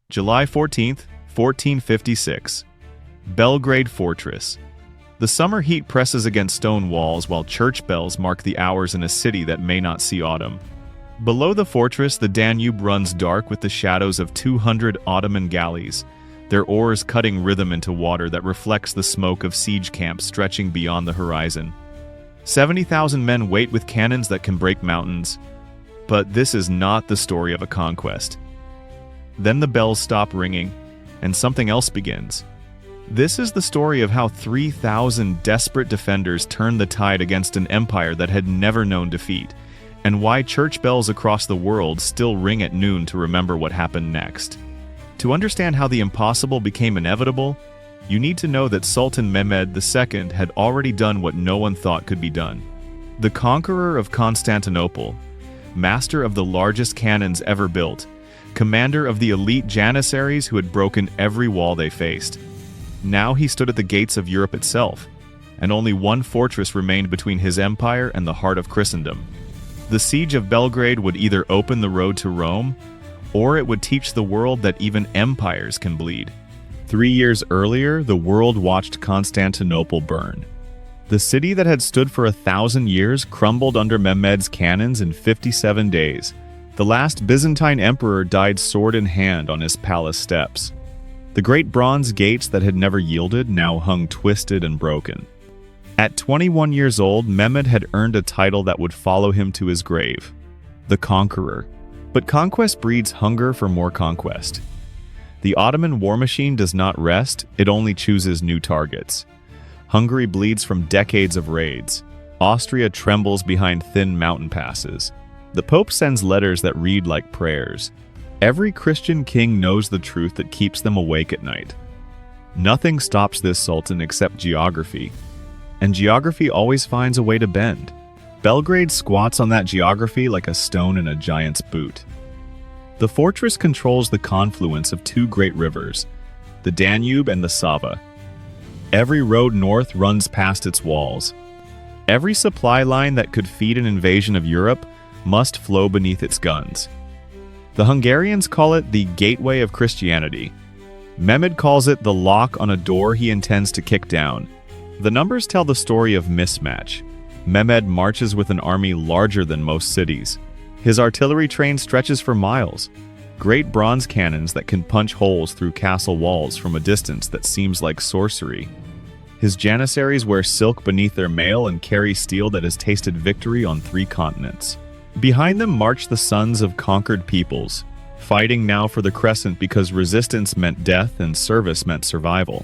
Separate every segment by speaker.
Speaker 1: July 14th, 1456. Belgrade Fortress. The summer heat presses against stone walls while church bells mark the hours in a city that may not see autumn. Below the fortress, the Danube runs dark with the shadows of 200 Ottoman galleys, their oars cutting rhythm into water that reflects the smoke of siege camps stretching beyond the horizon. 70,000 men wait with cannons that can break mountains. But this is not the story of a conquest. Then the bells stop ringing, and something else begins. This is the story of how 3,000 desperate defenders turned the tide against an empire that had never known defeat, and why church bells across the world still ring at noon to remember what happened next. To understand how the impossible became inevitable, you need to know that Sultan Mehmed the Second had already done what no one thought could be done. The Conqueror of Constantinople, master of the largest cannons ever built, commander of the elite Janissaries who had broken every wall they faced. Now he stood at the gates of Europe itself, and only one fortress remained between his empire and the heart of Christendom. The siege of Belgrade would either open the road to Rome, or it would teach the world that even empires can bleed. 3 years earlier, the world watched Constantinople burn. The city that had stood for 1,000 years crumbled under Mehmed's cannons in 57 days. The last Byzantine emperor died sword in hand on his palace steps. The great bronze gates that had never yielded now hung twisted and broken. At 21 years old, Mehmed had earned a title that would follow him to his grave, the Conqueror. But conquest breeds hunger for more conquest. The Ottoman war machine does not rest, it only chooses new targets. Hungary bleeds from decades of raids. Austria trembles behind thin mountain passes. The Pope sends letters that read like prayers. Every Christian king knows the truth that keeps them awake at night. Nothing stops this sultan except geography. And geography always finds a way to bend. Belgrade squats on that geography like a stone in a giant's boot. The fortress controls the confluence of two great rivers, the Danube and the Sava. Every road north runs past its walls. Every supply line that could feed an invasion of Europe must flow beneath its guns. The Hungarians call it the gateway of Christianity. Mehmed calls it the lock on a door he intends to kick down. The numbers tell the story of mismatch. Mehmed marches with an army larger than most cities. His artillery train stretches for miles. Great bronze cannons that can punch holes through castle walls from a distance that seems like sorcery. His Janissaries wear silk beneath their mail and carry steel that has tasted victory on 3 continents. Behind them march the sons of conquered peoples, fighting now for the crescent because resistance meant death and service meant survival.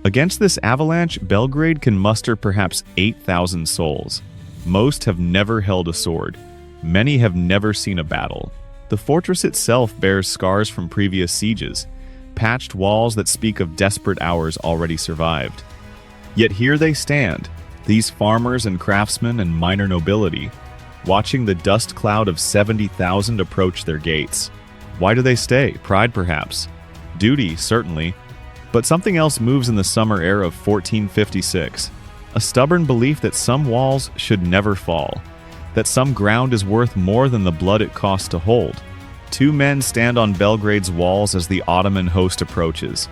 Speaker 1: Against this avalanche, Belgrade can muster perhaps 8,000 souls. Most have never held a sword. Many have never seen a battle. The fortress itself bears scars from previous sieges, patched walls that speak of desperate hours already survived. Yet here they stand, these farmers and craftsmen and minor nobility, watching the dust cloud of 70,000 approach their gates. Why do they stay? Pride, perhaps. Duty, certainly. But something else moves in the summer air of 1456. A stubborn belief that some walls should never fall, that some ground is worth more than the blood it costs to hold. 2 men stand on Belgrade's walls as the Ottoman host approaches,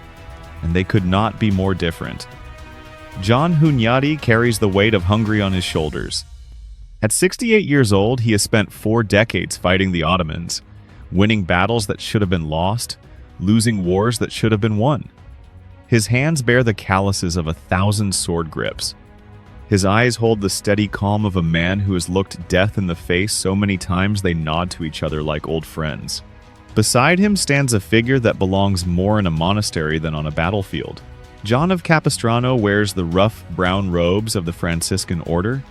Speaker 1: and they could not be more different. John Hunyadi carries the weight of Hungary on his shoulders. At 68 years old, he has spent 4 decades fighting the Ottomans, winning battles that should have been lost, losing wars that should have been won. His hands bear the calluses of 1,000 sword grips. His eyes hold the steady calm of a man who has looked death in the face so many times they nod to each other like old friends. Beside him stands a figure that belongs more in a monastery than on a battlefield. John of Capistrano wears the rough brown robes of the Franciscan order,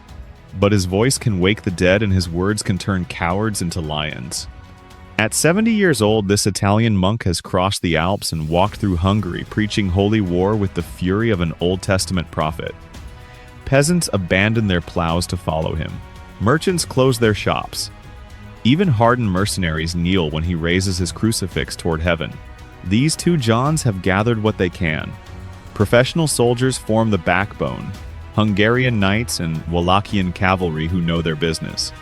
Speaker 1: but his voice can wake the dead and his words can turn cowards into lions. At 70 years old, this Italian monk has crossed the Alps and walked through Hungary, preaching holy war with the fury of an Old Testament prophet. Peasants abandon their plows to follow him. Merchants close their shops. Even hardened mercenaries kneel when he raises his crucifix toward heaven. These 2 Johns have gathered what they can. Professional soldiers form the backbone, Hungarian knights and Wallachian cavalry who know their business.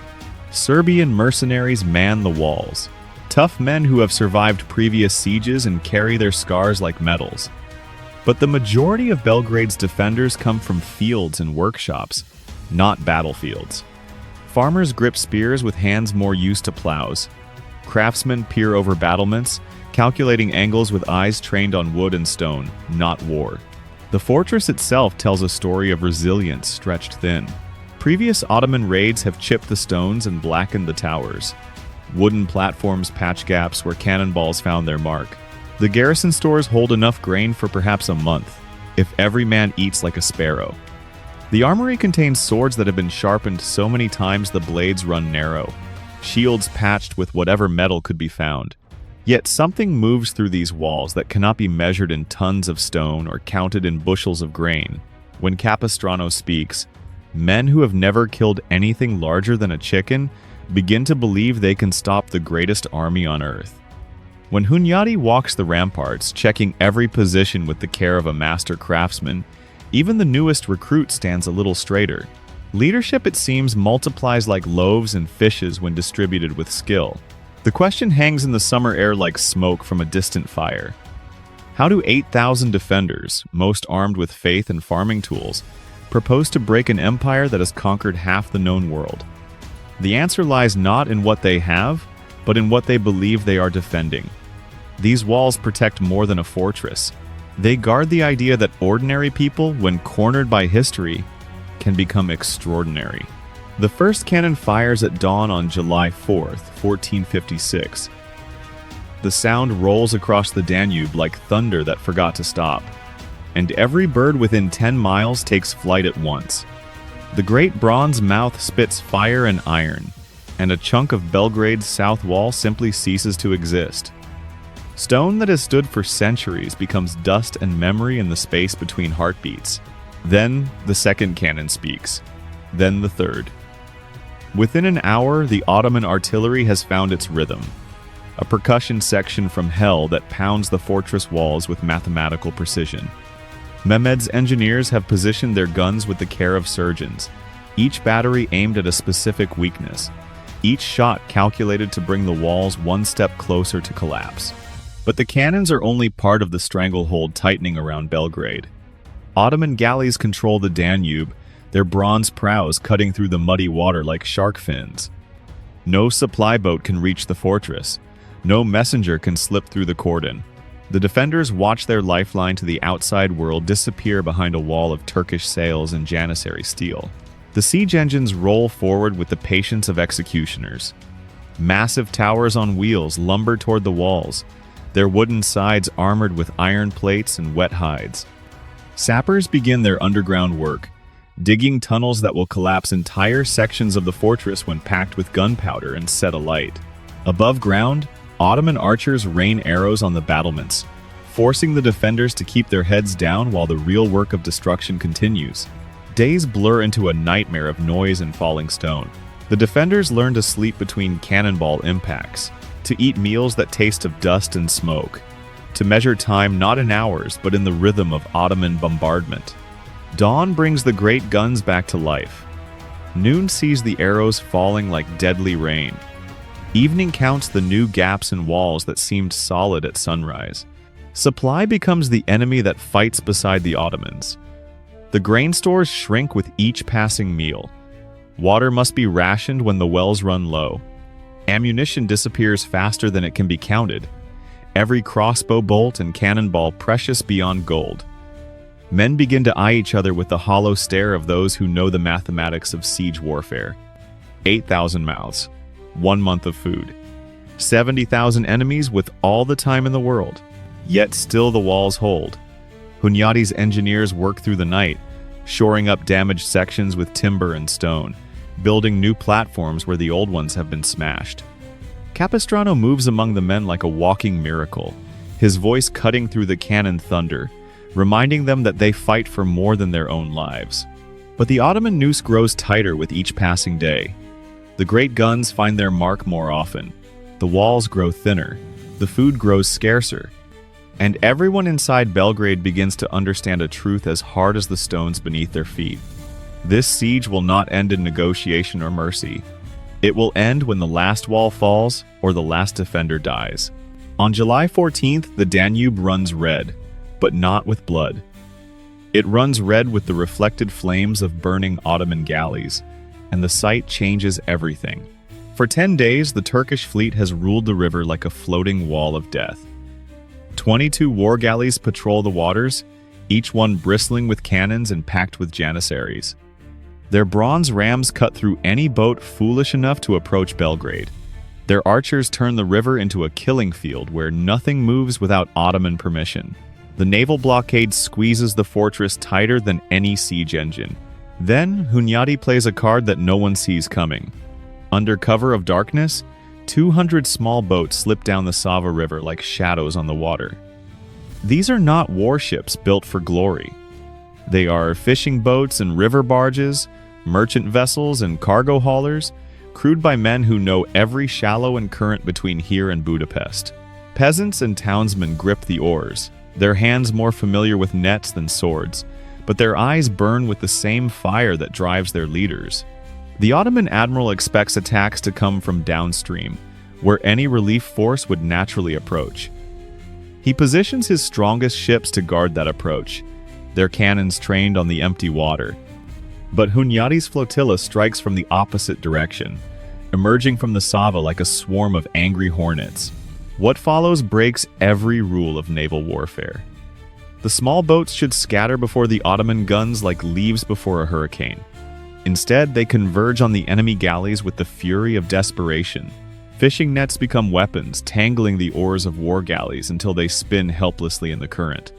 Speaker 1: Serbian mercenaries man the walls. Tough men who have survived previous sieges and carry their scars like medals. But the majority of Belgrade's defenders come from fields and workshops, not battlefields. Farmers grip spears with hands more used to plows. Craftsmen peer over battlements, calculating angles with eyes trained on wood and stone, not war. The fortress itself tells a story of resilience stretched thin. Previous Ottoman raids have chipped the stones and blackened the towers. Wooden platforms patch gaps where cannonballs found their mark. The garrison stores hold enough grain for perhaps a month, if every man eats like a sparrow. The armory contains swords that have been sharpened so many times the blades run narrow, shields patched with whatever metal could be found. Yet something moves through these walls that cannot be measured in tons of stone or counted in bushels of grain. When Capistrano speaks, men who have never killed anything larger than a chicken begin to believe they can stop the greatest army on earth. When Hunyadi walks the ramparts, checking every position with the care of a master craftsman, even the newest recruit stands a little straighter. Leadership, it seems, multiplies like loaves and fishes when distributed with skill. The question hangs in the summer air like smoke from a distant fire. How do 8,000 defenders, most armed with faith and farming tools, propose to break an empire that has conquered half the known world? The answer lies not in what they have, but in what they believe they are defending. These walls protect more than a fortress. They guard the idea that ordinary people, when cornered by history, can become extraordinary. The first cannon fires at dawn on July 4th, 1456. The sound rolls across the Danube like thunder that forgot to stop, and every bird within 10 miles takes flight at once. The great bronze mouth spits fire and iron, and a chunk of Belgrade's south wall simply ceases to exist. Stone that has stood for centuries becomes dust and memory in the space between heartbeats. Then the second cannon speaks, then the third. Within an hour, the Ottoman artillery has found its rhythm, a percussion section from hell that pounds the fortress walls with mathematical precision. Mehmed's engineers have positioned their guns with the care of surgeons, each battery aimed at a specific weakness, each shot calculated to bring the walls one step closer to collapse. But the cannons are only part of the stranglehold tightening around Belgrade. Ottoman galleys control the Danube, their bronze prows cutting through the muddy water like shark fins. No supply boat can reach the fortress. No messenger can slip through the cordon. The defenders watch their lifeline to the outside world disappear behind a wall of Turkish sails and Janissary steel. The siege engines roll forward with the patience of executioners. Massive towers on wheels lumber toward the walls, their wooden sides armored with iron plates and wet hides. Sappers begin their underground work, digging tunnels that will collapse entire sections of the fortress when packed with gunpowder and set alight. Above ground, Ottoman archers rain arrows on the battlements, forcing the defenders to keep their heads down while the real work of destruction continues. Days blur into a nightmare of noise and falling stone. The defenders learn to sleep between cannonball impacts, to eat meals that taste of dust and smoke, to measure time not in hours but in the rhythm of Ottoman bombardment. Dawn brings the great guns back to life. Noon sees the arrows falling like deadly rain. Evening counts the new gaps in walls that seemed solid at sunrise. Supply becomes the enemy that fights beside the Ottomans. The grain stores shrink with each passing meal. Water must be rationed when the wells run low. Ammunition disappears faster than it can be counted. Every crossbow bolt and cannonball precious beyond gold. Men begin to eye each other with the hollow stare of those who know the mathematics of siege warfare. 8,000 mouths. 1 month of food. 70,000 enemies with all the time in the world. Yet still the walls hold. Hunyadi's engineers work through the night, shoring up damaged sections with timber and stone, building new platforms where the old ones have been smashed. Capistrano moves among the men like a walking miracle, his voice cutting through the cannon thunder, reminding them that they fight for more than their own lives. But the Ottoman noose grows tighter with each passing day. The great guns find their mark more often. The walls grow thinner. The food grows scarcer. And everyone inside Belgrade begins to understand a truth as hard as the stones beneath their feet. This siege will not end in negotiation or mercy. It will end when the last wall falls or the last defender dies. On July 14th, the Danube runs red, but not with blood. It runs red with the reflected flames of burning Ottoman galleys, and the sight changes everything. For 10 days, the Turkish fleet has ruled the river like a floating wall of death. 22 war galleys patrol the waters, each one bristling with cannons and packed with Janissaries. Their bronze rams cut through any boat foolish enough to approach Belgrade. Their archers turn the river into a killing field where nothing moves without Ottoman permission. The naval blockade squeezes the fortress tighter than any siege engine. Then, Hunyadi plays a card that no one sees coming. Under cover of darkness, 200 small boats slip down the Sava River like shadows on the water. These are not warships built for glory. They are fishing boats and river barges, merchant vessels and cargo haulers, crewed by men who know every shallow and current between here and Budapest. Peasants and townsmen grip the oars, their hands more familiar with nets than swords, but their eyes burn with the same fire that drives their leaders. The Ottoman admiral expects attacks to come from downstream, where any relief force would naturally approach. He positions his strongest ships to guard that approach, their cannons trained on the empty water. But Hunyadi's flotilla strikes from the opposite direction, emerging from the Sava like a swarm of angry hornets. What follows breaks every rule of naval warfare. The small boats should scatter before the Ottoman guns like leaves before a hurricane. Instead, they converge on the enemy galleys with the fury of desperation. Fishing nets become weapons, tangling the oars of war galleys until they spin helplessly in the current.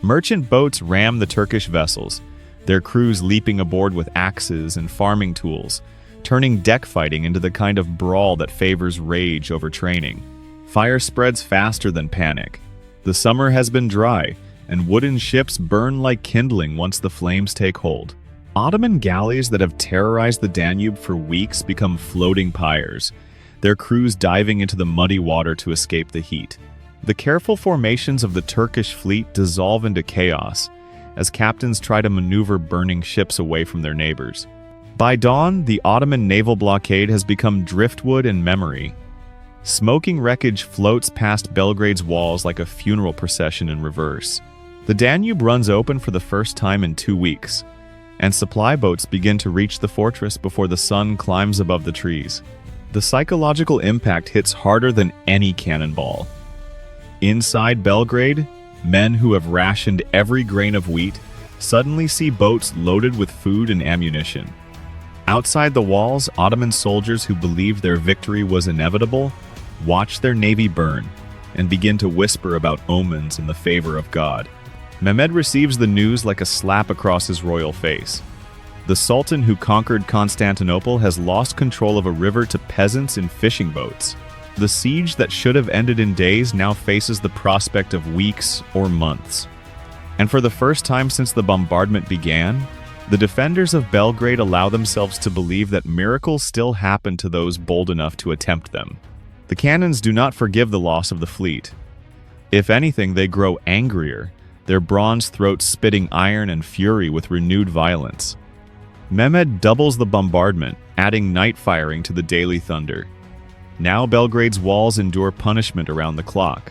Speaker 1: Merchant boats ram the Turkish vessels, their crews leaping aboard with axes and farming tools, turning deck fighting into the kind of brawl that favors rage over training. Fire spreads faster than panic. The summer has been dry, and wooden ships burn like kindling once the flames take hold. Ottoman galleys that have terrorized the Danube for weeks become floating pyres, their crews diving into the muddy water to escape the heat. The careful formations of the Turkish fleet dissolve into chaos as captains try to maneuver burning ships away from their neighbors. By dawn, the Ottoman naval blockade has become driftwood in memory. Smoking wreckage floats past Belgrade's walls like a funeral procession in reverse. The Danube runs open for the first time in 2 weeks, and supply boats begin to reach the fortress before the sun climbs above the trees. The psychological impact hits harder than any cannonball. Inside Belgrade, men who have rationed every grain of wheat suddenly see boats loaded with food and ammunition. Outside the walls, Ottoman soldiers who believed their victory was inevitable watch their navy burn and begin to whisper about omens in the favor of God. Mehmed receives the news like a slap across his royal face. The Sultan who conquered Constantinople has lost control of a river to peasants in fishing boats. The siege that should have ended in days now faces the prospect of weeks or months. And for the first time since the bombardment began, the defenders of Belgrade allow themselves to believe that miracles still happen to those bold enough to attempt them. The cannons do not forgive the loss of the fleet. If anything, they grow angrier, their bronze throats spitting iron and fury with renewed violence. Mehmed doubles the bombardment, adding night firing to the daily thunder. Now Belgrade's walls endure punishment around the clock,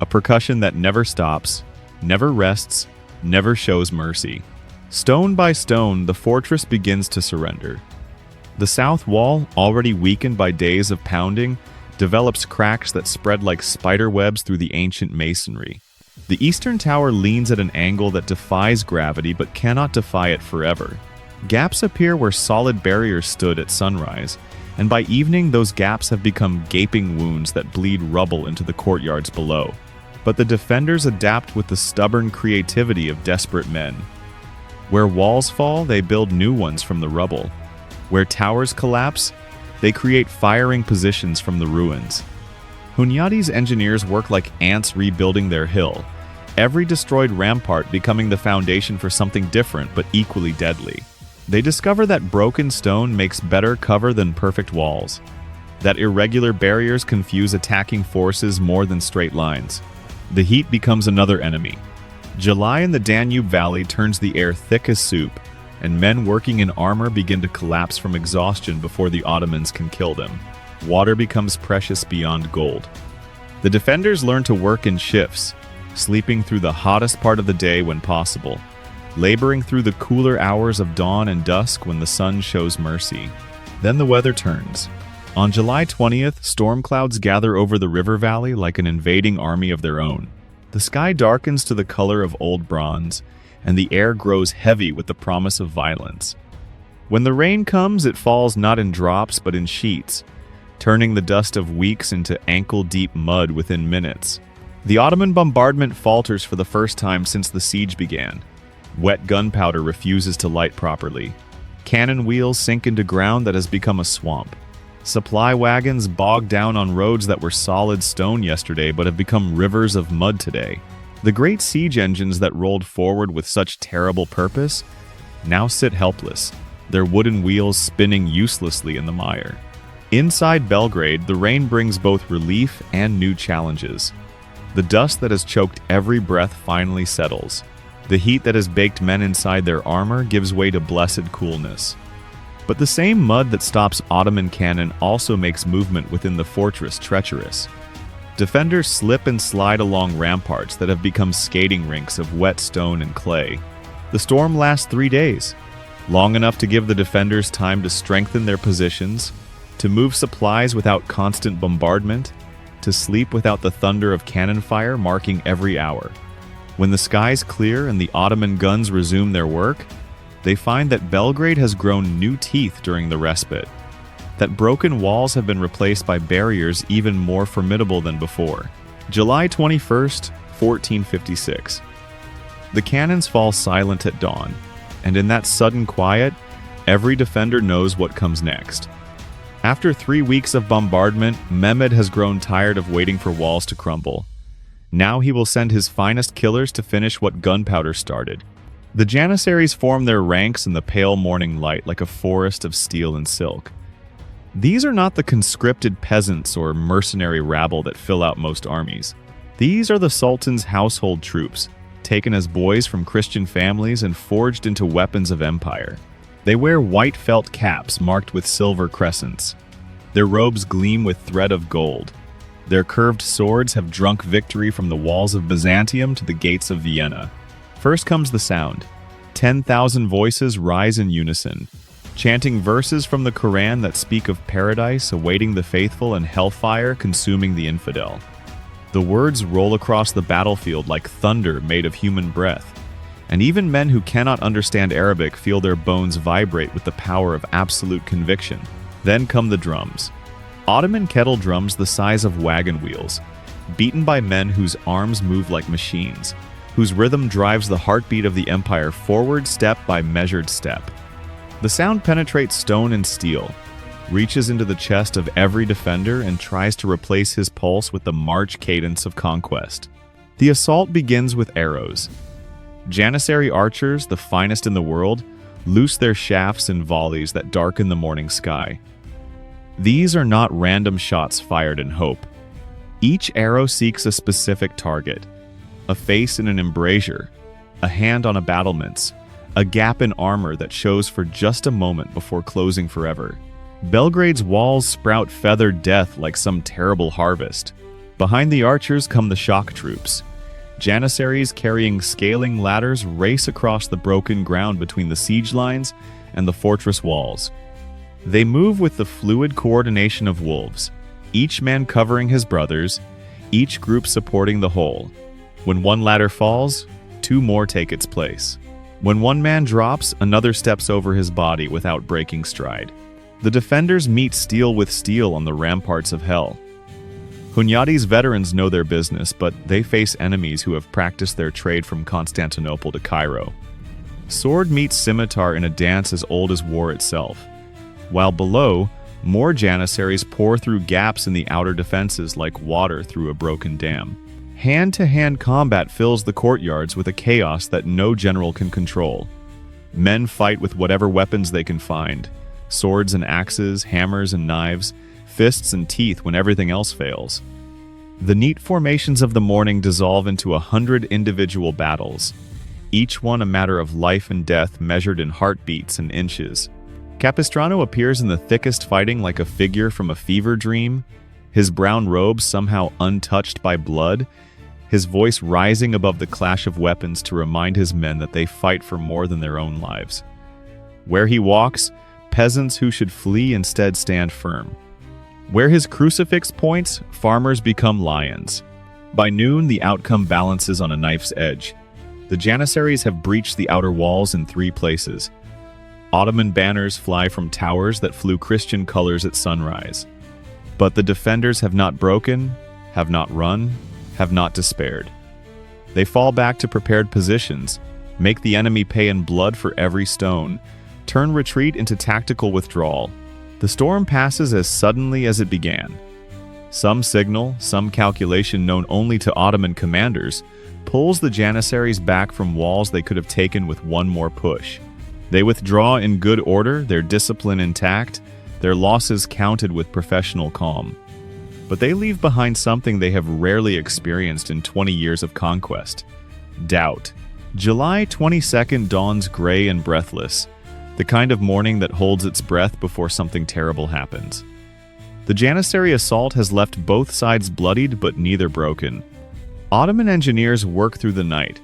Speaker 1: a percussion that never stops, never rests, never shows mercy. Stone by stone, the fortress begins to surrender. The south wall, already weakened by days of pounding, develops cracks that spread like spider webs through the ancient masonry. The eastern tower leans at an angle that defies gravity but cannot defy it forever. Gaps appear where solid barriers stood at sunrise, and by evening those gaps have become gaping wounds that bleed rubble into the courtyards below. But the defenders adapt with the stubborn creativity of desperate men. Where walls fall, they build new ones from the rubble. Where towers collapse, they create firing positions from the ruins. Hunyadi's engineers work like ants rebuilding their hill, every destroyed rampart becoming the foundation for something different but equally deadly. They discover that broken stone makes better cover than perfect walls, that irregular barriers confuse attacking forces more than straight lines. The heat becomes another enemy. July in the Danube Valley turns the air thick as soup, and men working in armor begin to collapse from exhaustion before the Ottomans can kill them. Water becomes precious beyond gold. The defenders learn to work in shifts, sleeping through the hottest part of the day when possible, laboring through the cooler hours of dawn and dusk when the sun shows mercy. Then the weather turns. On July 20th, storm clouds gather over the river valley like an invading army of their own. The sky darkens to the color of old bronze, and the air grows heavy with the promise of violence. When the rain comes, it falls not in drops but in sheets, turning the dust of weeks into ankle-deep mud within minutes. The Ottoman bombardment falters for the first time since the siege began. Wet gunpowder refuses to light properly. Cannon wheels sink into ground that has become a swamp. Supply wagons bog down on roads that were solid stone yesterday but have become rivers of mud today. The great siege engines that rolled forward with such terrible purpose now sit helpless, their wooden wheels spinning uselessly in the mire. Inside Belgrade, the rain brings both relief and new challenges. The dust that has choked every breath finally settles. The heat that has baked men inside their armor gives way to blessed coolness. But the same mud that stops Ottoman cannon also makes movement within the fortress treacherous. Defenders slip and slide along ramparts that have become skating rinks of wet stone and clay. The storm lasts 3 days, long enough to give the defenders time to strengthen their positions, to move supplies without constant bombardment, to sleep without the thunder of cannon fire marking every hour. When the skies clear and the Ottoman guns resume their work, they find that Belgrade has grown new teeth during the respite, that broken walls have been replaced by barriers even more formidable than before. July 21st, 1456. The cannons fall silent at dawn, and in that sudden quiet, every defender knows what comes next. After 3 weeks of bombardment, Mehmed has grown tired of waiting for walls to crumble. Now he will send his finest killers to finish what gunpowder started. The Janissaries form their ranks in the pale morning light like a forest of steel and silk. These are not the conscripted peasants or mercenary rabble that fill out most armies. These are the Sultan's household troops, taken as boys from Christian families and forged into weapons of empire. They wear white felt caps marked with silver crescents. Their robes gleam with thread of gold. Their curved swords have drunk victory from the walls of Byzantium to the gates of Vienna. First comes the sound. 10,000 voices rise in unison, chanting verses from the Quran that speak of paradise awaiting the faithful and hellfire consuming the infidel. The words roll across the battlefield like thunder made of human breath, and even men who cannot understand Arabic feel their bones vibrate with the power of absolute conviction. Then come the drums. Ottoman kettle drums the size of wagon wheels, beaten by men whose arms move like machines, whose rhythm drives the heartbeat of the empire forward step by measured step. The sound penetrates stone and steel, reaches into the chest of every defender and tries to replace his pulse with the march cadence of conquest. The assault begins with arrows. Janissary archers, the finest in the world, loose their shafts in volleys that darken the morning sky. These are not random shots fired in hope. Each arrow seeks a specific target: a face in an embrasure, a hand on a battlements, a gap in armor that shows for just a moment before closing forever. Belgrade's walls sprout feathered death like some terrible harvest. Behind the archers come the shock troops. Janissaries carrying scaling ladders race across the broken ground between the siege lines and the fortress walls. They move with the fluid coordination of wolves, each man covering his brothers, each group supporting the whole. When one ladder falls, 2 more take its place. When one man drops, another steps over his body without breaking stride. The defenders meet steel with steel on the ramparts of hell. Hunyadi's veterans know their business, but they face enemies who have practiced their trade from Constantinople to Cairo. Sword meets scimitar in a dance as old as war itself. While below, more Janissaries pour through gaps in the outer defenses like water through a broken dam. Hand-to-hand combat fills the courtyards with a chaos that no general can control. Men fight with whatever weapons they can find: swords and axes, hammers and knives, fists and teeth when everything else fails. The neat formations of the morning dissolve into 100 individual battles. each one a matter of life and death measured in heartbeats and inches. Capistrano appears in the thickest fighting like a figure from a fever dream, his brown robes somehow untouched by blood, his voice rising above the clash of weapons to remind his men that they fight for more than their own lives. Where he walks, peasants who should flee instead stand firm. Where his crucifix points, farmers become lions. By noon, the outcome balances on a knife's edge. The Janissaries have breached the outer walls in 3 places. Ottoman banners fly from towers that flew Christian colors at sunrise. But the defenders have not broken, have not run, have not despaired. They fall back to prepared positions, make the enemy pay in blood for every stone, turn retreat into tactical withdrawal. The storm passes as suddenly as it began. Some signal, some calculation known only to Ottoman commanders, pulls the Janissaries back from walls they could have taken with one more push. They withdraw in good order, their discipline intact, their losses counted with professional calm. But they leave behind something they have rarely experienced in 20 years of conquest: doubt. July 22nd dawns gray and breathless, the kind of morning that holds its breath before something terrible happens. The Janissary assault has left both sides bloodied but neither broken. Ottoman engineers work through the night,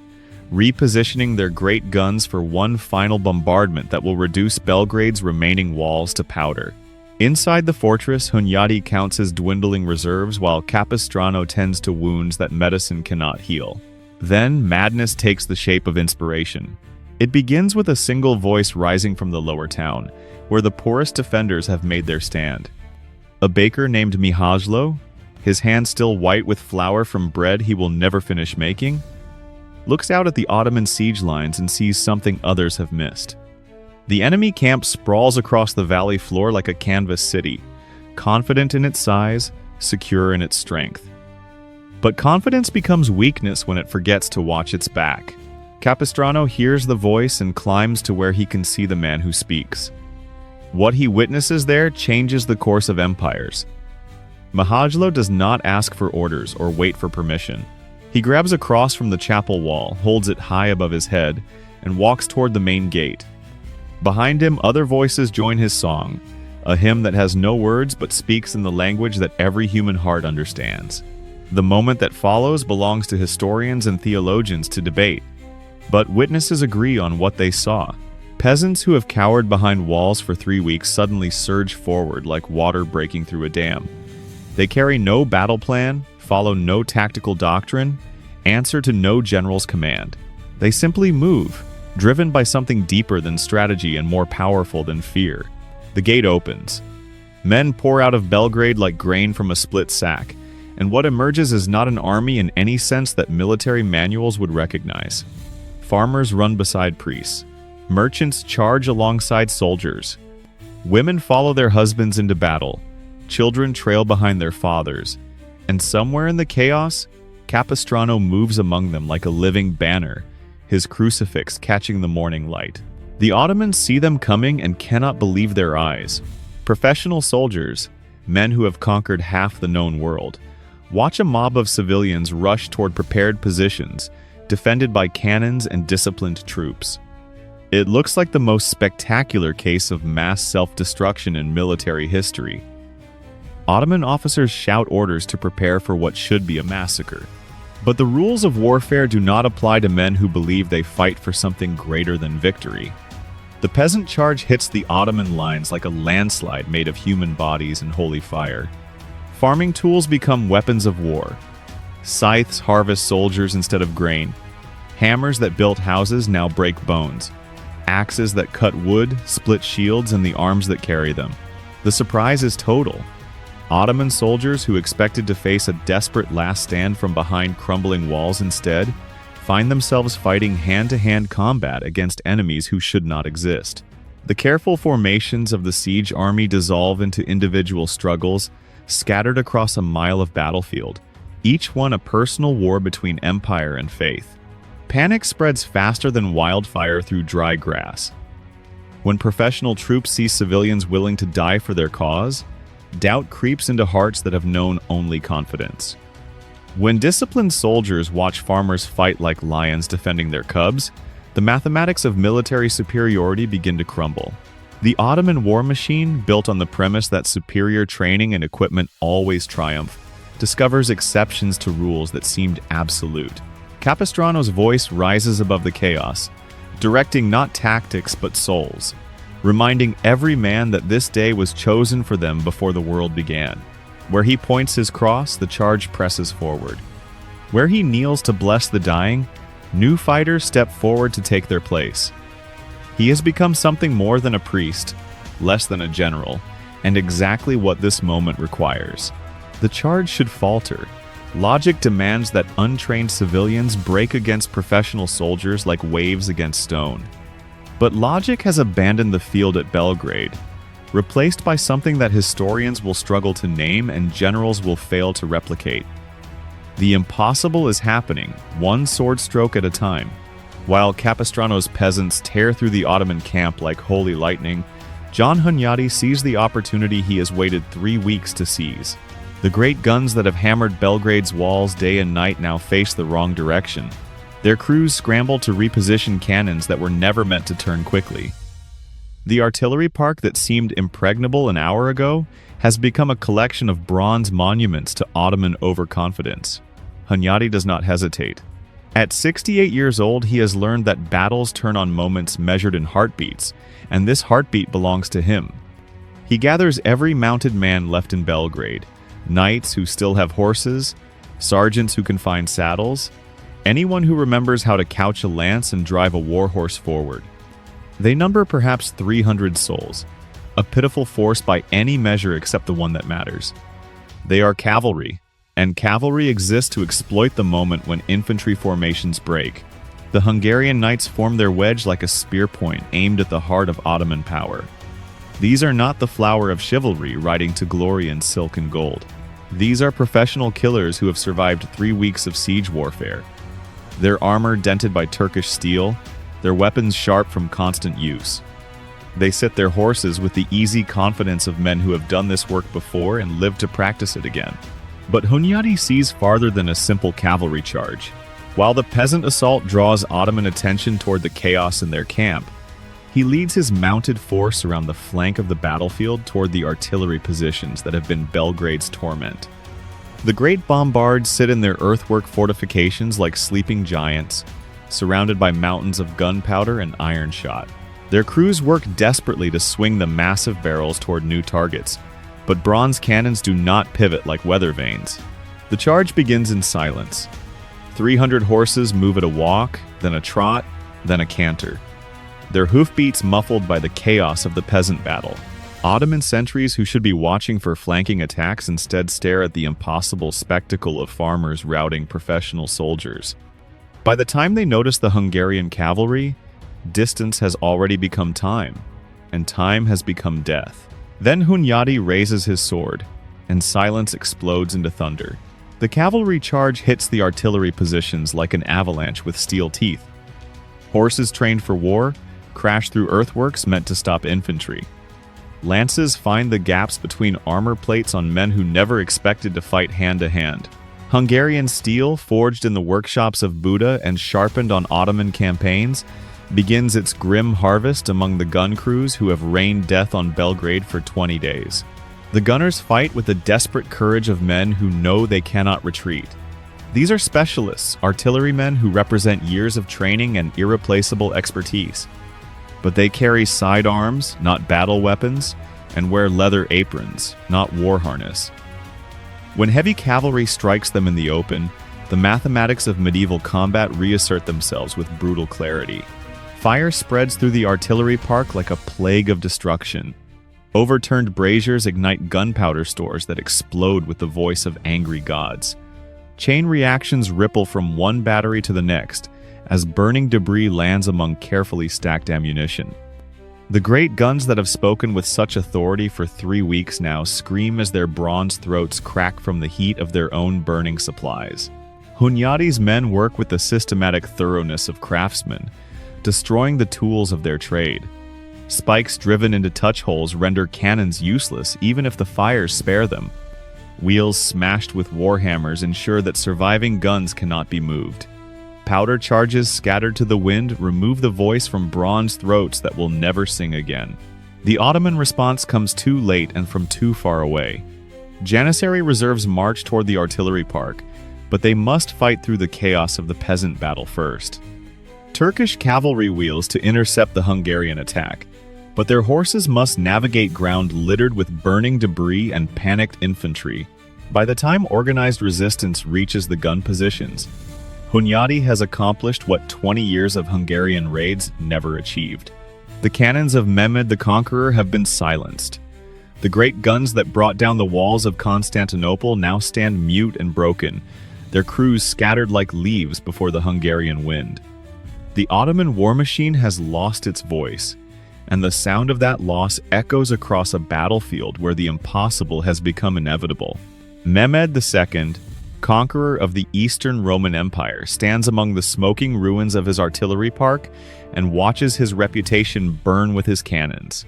Speaker 1: repositioning their great guns for one final bombardment that will reduce Belgrade's remaining walls to powder. Inside the fortress, Hunyadi counts his dwindling reserves while Capistrano tends to wounds that medicine cannot heal. Then madness takes the shape of inspiration. It begins with a single voice rising from the lower town, where the poorest defenders have made their stand. A baker named Mihajlo, his hand still white with flour from bread he will never finish making, looks out at the Ottoman siege lines and sees something others have missed. The enemy camp sprawls across the valley floor like a canvas city, confident in its size, secure in its strength. But confidence becomes weakness when it forgets to watch its back. Capistrano hears the voice and climbs to where he can see the man who speaks. What he witnesses there changes the course of empires. Mihajlo does not ask for orders or wait for permission. He grabs a cross from the chapel wall, holds it high above his head, and walks toward the main gate. Behind him, other voices join his song, a hymn that has no words but speaks in the language that every human heart understands. The moment that follows belongs to historians and theologians to debate, but witnesses agree on what they saw. Peasants who have cowered behind walls for 3 weeks suddenly surge forward like water breaking through a dam. They carry no battle plan, follow no tactical doctrine, answer to no general's command. They simply move, driven by something deeper than strategy and more powerful than fear. The gate opens. Men pour out of Belgrade like grain from a split sack, and what emerges is not an army in any sense that military manuals would recognize. Farmers run beside priests. Merchants charge alongside soldiers. Women follow their husbands into battle. Children trail behind their fathers. And somewhere in the chaos, Capistrano moves among them like a living banner, his crucifix catching the morning light. The Ottomans see them coming and cannot believe their eyes. Professional soldiers, men who have conquered half the known world, watch a mob of civilians rush toward prepared positions, defended by cannons and disciplined troops. It looks like the most spectacular case of mass self-destruction in military history. Ottoman officers shout orders to prepare for what should be a massacre. But the rules of warfare do not apply to men who believe they fight for something greater than victory. The peasant charge hits the Ottoman lines like a landslide made of human bodies and holy fire. Farming tools become weapons of war. Scythes harvest soldiers instead of grain. Hammers that built houses now break bones. Axes that cut wood split shields and the arms that carry them. The surprise is total. Ottoman soldiers who expected to face a desperate last stand from behind crumbling walls instead find themselves fighting hand-to-hand combat against enemies who should not exist. The careful formations of the siege army dissolve into individual struggles scattered across a mile of battlefield, each one a personal war between empire and faith. Panic spreads faster than wildfire through dry grass. When professional troops see civilians willing to die for their cause, doubt creeps into hearts that have known only confidence. When disciplined soldiers watch farmers fight like lions defending their cubs, the mathematics of military superiority begin to crumble. The Ottoman war machine, built on the premise that superior training and equipment always triumph, discovers exceptions to rules that seemed absolute. Capistrano's voice rises above the chaos, directing not tactics but souls, reminding every man that this day was chosen for them before the world began. Where he points his cross, the charge presses forward. Where he kneels to bless the dying, new fighters step forward to take their place. He has become something more than a priest, less than a general, and exactly what this moment requires. The charge should falter. Logic demands that untrained civilians break against professional soldiers like waves against stone. But logic has abandoned the field at Belgrade, replaced by something that historians will struggle to name and generals will fail to replicate. The impossible is happening, one sword stroke at a time. While Capistrano's peasants tear through the Ottoman camp like holy lightning, John Hunyadi sees the opportunity he has waited 3 weeks to seize. The great guns that have hammered Belgrade's walls day and night now face the wrong direction. Their crews scramble to reposition cannons that were never meant to turn quickly. The artillery park that seemed impregnable an hour ago has become a collection of bronze monuments to Ottoman overconfidence. Hunyadi does not hesitate. At 68 years old, he has learned that battles turn on moments measured in heartbeats, and this heartbeat belongs to him. He gathers every mounted man left in Belgrade, knights who still have horses, sergeants who can find saddles, anyone who remembers how to couch a lance and drive a war horse forward. They number perhaps 300 souls, a pitiful force by any measure except the one that matters. They are cavalry, and cavalry exists to exploit the moment when infantry formations break. The Hungarian knights form their wedge like a spear point aimed at the heart of Ottoman power. These are not the flower of chivalry riding to glory in silk and gold. These are professional killers who have survived 3 weeks of siege warfare. Their armor dented by Turkish steel, their weapons sharp from constant use. They sit their horses with the easy confidence of men who have done this work before and live to practice it again. But Hunyadi sees farther than a simple cavalry charge. While the peasant assault draws Ottoman attention toward the chaos in their camp, he leads his mounted force around the flank of the battlefield toward the artillery positions that have been Belgrade's torment. The great bombards sit in their earthwork fortifications like sleeping giants, surrounded by mountains of gunpowder and iron shot. Their crews work desperately to swing the massive barrels toward new targets, but bronze cannons do not pivot like weather vanes. The charge begins in silence. 300 horses move at a walk, then a trot, then a canter. Their hoofbeats muffled by the chaos of the peasant battle. Ottoman sentries who should be watching for flanking attacks instead stare at the impossible spectacle of farmers routing professional soldiers. By the time they notice the Hungarian cavalry, distance has already become time, and time has become death. Then Hunyadi raises his sword, and silence explodes into thunder. The cavalry charge hits the artillery positions like an avalanche with steel teeth. Horses trained for war crash through earthworks meant to stop infantry. Lances find the gaps between armor plates on men who never expected to fight hand-to-hand. Hungarian steel, forged in the workshops of Buda and sharpened on Ottoman campaigns, begins its grim harvest among the gun crews who have rained death on Belgrade for 20 days. The gunners fight with the desperate courage of men who know they cannot retreat. These are specialists, artillerymen who represent years of training and irreplaceable expertise. But they carry sidearms, not battle weapons, and wear leather aprons, not war harness. When heavy cavalry strikes them in the open, the mathematics of medieval combat reassert themselves with brutal clarity. Fire spreads through the artillery park like a plague of destruction. Overturned braziers ignite gunpowder stores that explode with the voice of angry gods. Chain reactions ripple from one battery to the next, as burning debris lands among carefully stacked ammunition. The great guns that have spoken with such authority for 3 weeks now scream as their bronze throats crack from the heat of their own burning supplies. Hunyadi's men work with the systematic thoroughness of craftsmen, destroying the tools of their trade. Spikes driven into touch holes render cannons useless even if the fires spare them. Wheels smashed with war hammers ensure that surviving guns cannot be moved. powder charges scattered to the wind remove the voice from bronze throats that will never sing again. The Ottoman response comes too late and from too far away. Janissary reserves march toward the artillery park, but they must fight through the chaos of the peasant battle first. Turkish cavalry wheels to intercept the Hungarian attack, but their horses must navigate ground littered with burning debris and panicked infantry. By the time organized resistance reaches the gun positions, Hunyadi has accomplished what 20 years of Hungarian raids never achieved. The cannons of Mehmed the Conqueror have been silenced. The great guns that brought down the walls of Constantinople now stand mute and broken, their crews scattered like leaves before the Hungarian wind. The Ottoman war machine has lost its voice, and the sound of that loss echoes across a battlefield where the impossible has become inevitable. Mehmed the Second, conqueror of the Eastern Roman Empire, stands among the smoking ruins of his artillery park and watches his reputation burn with his cannons.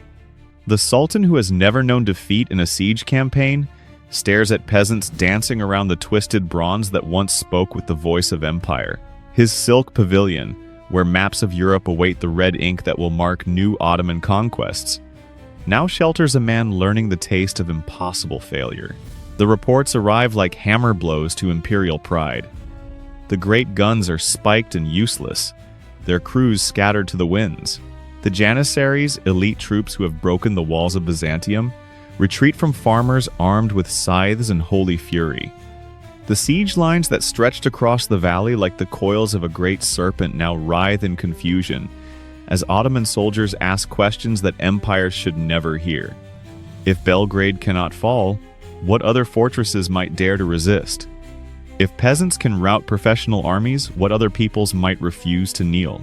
Speaker 1: The Sultan, who has never known defeat in a siege campaign, stares at peasants dancing around the twisted bronze that once spoke with the voice of empire. His silk pavilion, where maps of Europe await the red ink that will mark new Ottoman conquests, now shelters a man learning the taste of impossible failure. The reports arrive like hammer blows to imperial pride. The great guns are spiked and useless, their crews scattered to the winds. The Janissaries, elite troops who have broken the walls of Byzantium, retreat from farmers armed with scythes and holy fury. The siege lines that stretched across the valley like the coils of a great serpent now writhe in confusion, as Ottoman soldiers ask questions that empires should never hear. If Belgrade cannot fall, what other fortresses might dare to resist? If peasants can rout professional armies, what other peoples might refuse to kneel?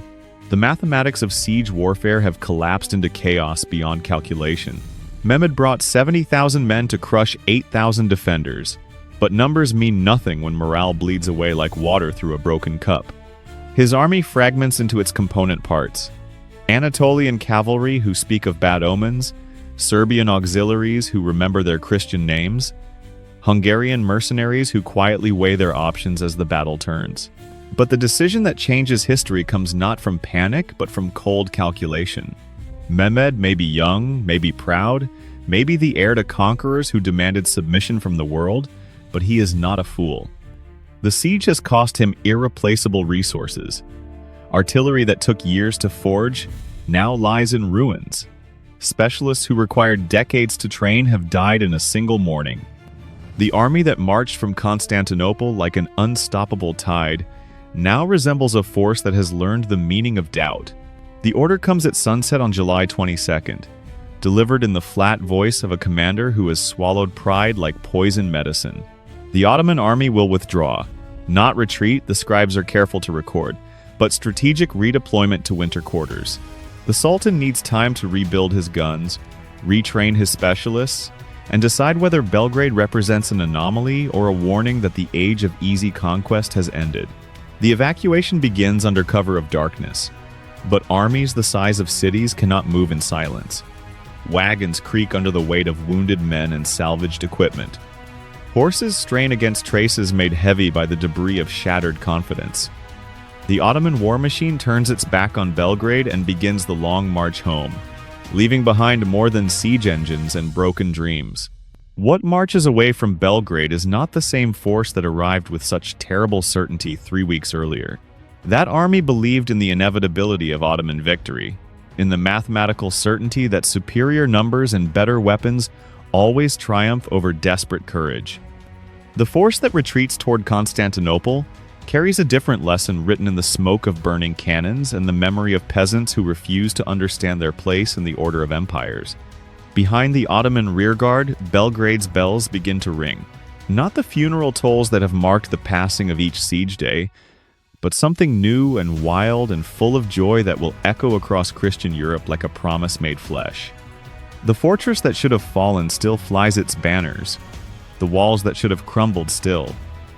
Speaker 1: The mathematics of siege warfare have collapsed into chaos beyond calculation. Mehmed brought 70,000 men to crush 8,000 defenders, but numbers mean nothing when morale bleeds away like water through a broken cup. His army fragments into its component parts. Anatolian cavalry who speak of bad omens, Serbian auxiliaries who remember their Christian names, Hungarian mercenaries who quietly weigh their options as the battle turns. But the decision that changes history comes not from panic, but from cold calculation. Mehmed may be young, may be proud, may be the heir to conquerors who demanded submission from the world, but he is not a fool. The siege has cost him irreplaceable resources. Artillery that took years to forge now lies in ruins. Specialists who required decades to train have died in a single morning. The army that marched from Constantinople like an unstoppable tide now resembles a force that has learned the meaning of doubt. The order comes at sunset on July 22nd, delivered in the flat voice of a commander who has swallowed pride like poison medicine. The Ottoman army will withdraw, not retreat, the scribes are careful to record, but strategic redeployment to winter quarters. The Sultan needs time to rebuild his guns, retrain his specialists, and decide whether Belgrade represents an anomaly or a warning that the age of easy conquest has ended. The evacuation begins under cover of darkness, but armies the size of cities cannot move in silence. Wagons creak under the weight of wounded men and salvaged equipment. Horses strain against traces made heavy by the debris of shattered confidence. The Ottoman war machine turns its back on Belgrade and begins the long march home, leaving behind more than siege engines and broken dreams. What marches away from Belgrade is not the same force that arrived with such terrible certainty 3 weeks earlier. That army believed in the inevitability of Ottoman victory, in the mathematical certainty that superior numbers and better weapons always triumph over desperate courage. The force that retreats toward Constantinople carries a different lesson written in the smoke of burning cannons and the memory of peasants who refuse to understand their place in the order of empires. Behind the Ottoman rearguard, Belgrade's bells begin to ring. Not the funeral tolls that have marked the passing of each siege day, but something new and wild and full of joy that will echo across Christian Europe like a promise made flesh. The fortress that should have fallen still flies its banners. The walls that should have crumbled still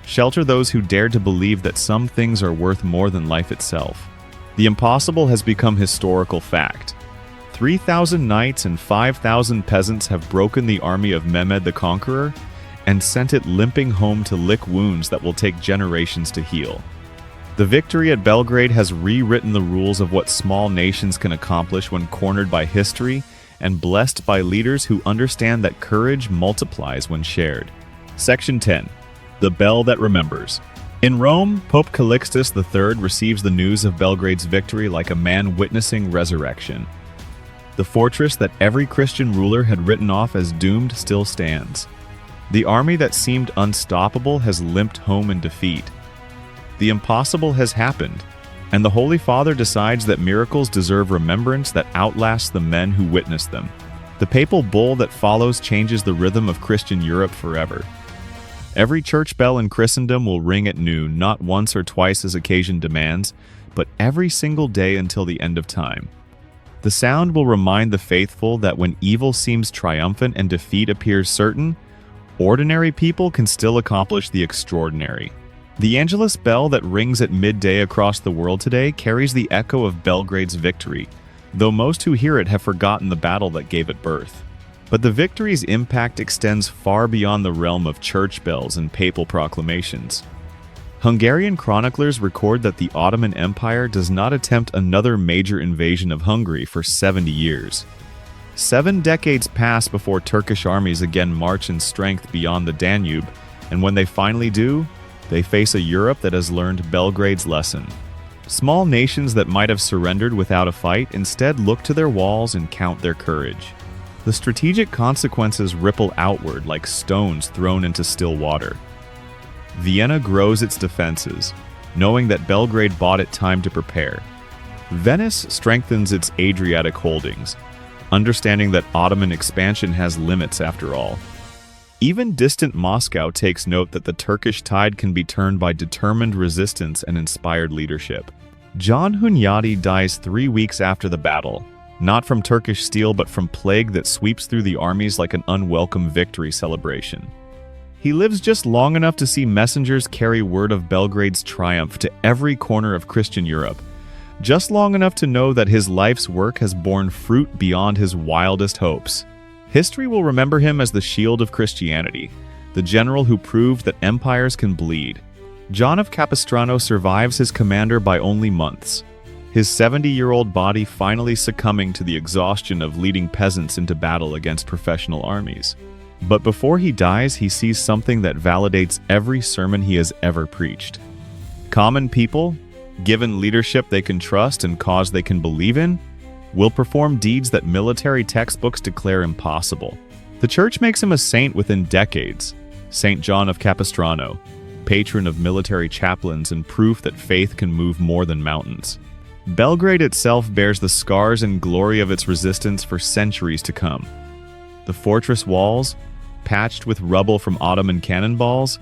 Speaker 1: shelter those who dared to believe that some things are worth more than life itself. The impossible has become historical fact. 3,000 knights and 5,000 peasants have broken the army of Mehmed the Conqueror and sent it limping home to lick wounds that will take generations to heal. The victory at Belgrade has rewritten the rules of what small nations can accomplish when cornered by history and blessed by leaders who understand that courage multiplies when shared. Section 10. The Bell That Remembers. In Rome, Pope Calixtus III receives the news of Belgrade's victory like a man witnessing resurrection. The fortress that every Christian ruler had written off as doomed still stands. The army that seemed unstoppable has limped home in defeat. The impossible has happened, and the Holy Father decides that miracles deserve remembrance that outlasts the men who witnessed them. The papal bull that follows changes the rhythm of Christian Europe forever. Every church bell in Christendom will ring at noon, not once or twice as occasion demands, but every single day until the end of time. The sound will remind the faithful that when evil seems triumphant and defeat appears certain, ordinary people can still accomplish the extraordinary. The Angelus bell that rings at midday across the world today carries the echo of Belgrade's victory, though most who hear it have forgotten the battle that gave it birth. But the victory's impact extends far beyond the realm of church bells and papal proclamations. Hungarian chroniclers record that the Ottoman Empire does not attempt another major invasion of Hungary for 70 years. 7 decades pass before Turkish armies again march in strength beyond the Danube, and when they finally do, they face a Europe that has learned Belgrade's lesson. Small nations that might have surrendered without a fight instead look to their walls and count their courage. The strategic consequences ripple outward like stones thrown into still water. Vienna grows its defenses, knowing that Belgrade bought it time to prepare. Venice strengthens its Adriatic holdings, understanding that Ottoman expansion has limits after all. Even distant Moscow takes note that the Turkish tide can be turned by determined resistance and inspired leadership. John Hunyadi dies 3 weeks after the battle, not from Turkish steel but from plague that sweeps through the armies like an unwelcome victory celebration. He lives just long enough to see messengers carry word of Belgrade's triumph to every corner of Christian Europe, just long enough to know that his life's work has borne fruit beyond his wildest hopes. History will remember him as the shield of Christianity, the general who proved that empires can bleed. John of Capistrano survives his commander by only months, his 70-year-old body finally succumbing to the exhaustion of leading peasants into battle against professional armies. But before he dies, he sees something that validates every sermon he has ever preached. Common people, given leadership they can trust and cause they can believe in, will perform deeds that military textbooks declare impossible. The church makes him a saint within decades. St. John of Capistrano, patron of military chaplains and proof that faith can move more than mountains. Belgrade itself bears the scars and glory of its resistance for centuries to come. The fortress walls, patched with rubble from Ottoman cannonballs,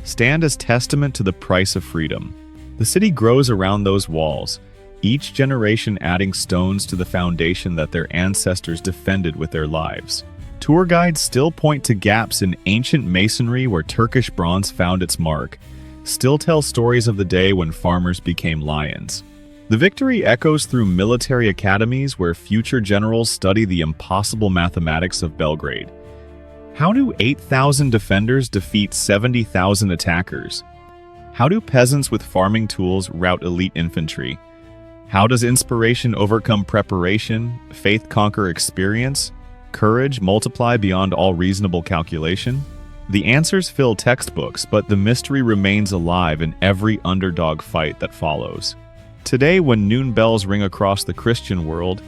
Speaker 1: stand as testament to the price of freedom. The city grows around those walls, each generation adding stones to the foundation that their ancestors defended with their lives. Tour guides still point to gaps in ancient masonry where Turkish bronze found its mark, still tell stories of the day when farmers became lions. The victory echoes through military academies where future generals study the impossible mathematics of Belgrade. How do 8,000 defenders defeat 70,000 attackers? How do peasants with farming tools rout elite infantry? How does inspiration overcome preparation, faith conquer experience, courage multiply beyond all reasonable calculation? The answers fill textbooks, but the mystery remains alive in every underdog fight that follows. Today, when noon bells ring across the Christian world,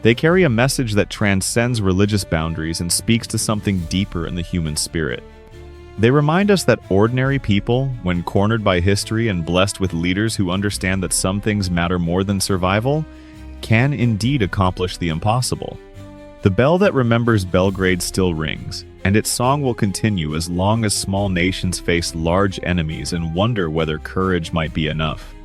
Speaker 1: they carry a message that transcends religious boundaries and speaks to something deeper in the human spirit. They remind us that ordinary people, when cornered by history and blessed with leaders who understand that some things matter more than survival, can indeed accomplish the impossible. The bell that remembers Belgrade still rings, and its song will continue as long as small nations face large enemies and wonder whether courage might be enough.